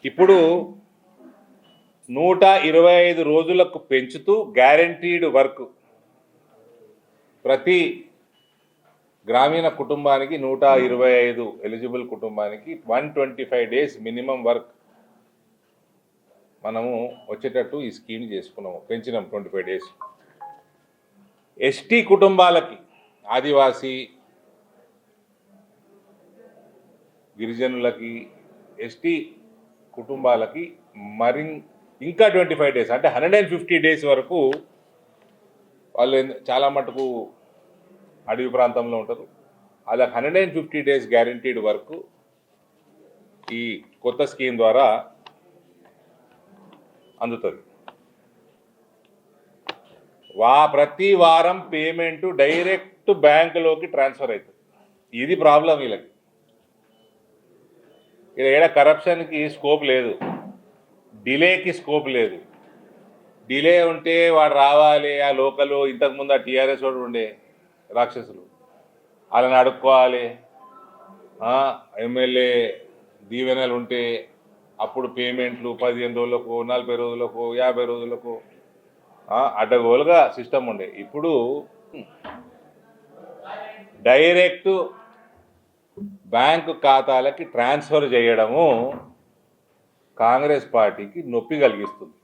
ఇప్పుడు 125 రోజులకు పెంచుతూ గ్యారంటీడ్ వర్క్ ప్రతి గ్రామీణ కుటుంబానికి 125 ఎలిజిబుల్ కుటుంబానికి 125 డేస్ మినిమం వర్క్ మనము వచ్చేటట్టు ఈ స్కీమ్ చేసుకున్నాము, పెంచినాం 25 డేస్. ఎస్టీ కుటుంబాలకి, ఆదివాసీ గిరిజనులకి, ఎస్టీ కుటుంబాలకి ఇంకా 25 డేస్ అంటే 150 డేస్ వరకు వాళ్ళు చాలా మటుకు అడవి ప్రాంతంలో ఉంటారు. అలా 150 డేస్ గ్యారంటీడ్ వర్క్ ఈ కొత్త స్కీమ్ ద్వారా అందుతుంది. ప్రతి వారం పేమెంట్ డైరెక్ట్ బ్యాంకులోకి ట్రాన్స్ఫర్ అవుతుంది. ఇది ప్రాబ్లం వీళ్ళకి. ఇక్కడ కరప్షన్కి స్కోప్ లేదు, డిలేకి స్కోప్ లేదు. డిలే ఉంటే వాడు రావాలి, ఆ లోకల్ ఇంతకుముందు ఆ టీఆర్ఎస్ వాడు ఉండే రాక్షసులు వాళ్ళని అడుక్కోవాలి. ఎమ్మెల్యే దీవెనలు ఉంటే అప్పుడు పేమెంట్లు 15 రోజులకు, 40 రోజులకు, 50 రోజులకు అడ్డగోలుగా సిస్టమ్ ఉండే. ఇప్పుడు డైరెక్ట్ బ్యాంకు ఖాతాలకి ట్రాన్స్ఫర్ చేయడము కాంగ్రెస్ పార్టీకి నొప్పి కలిగిస్తుంది.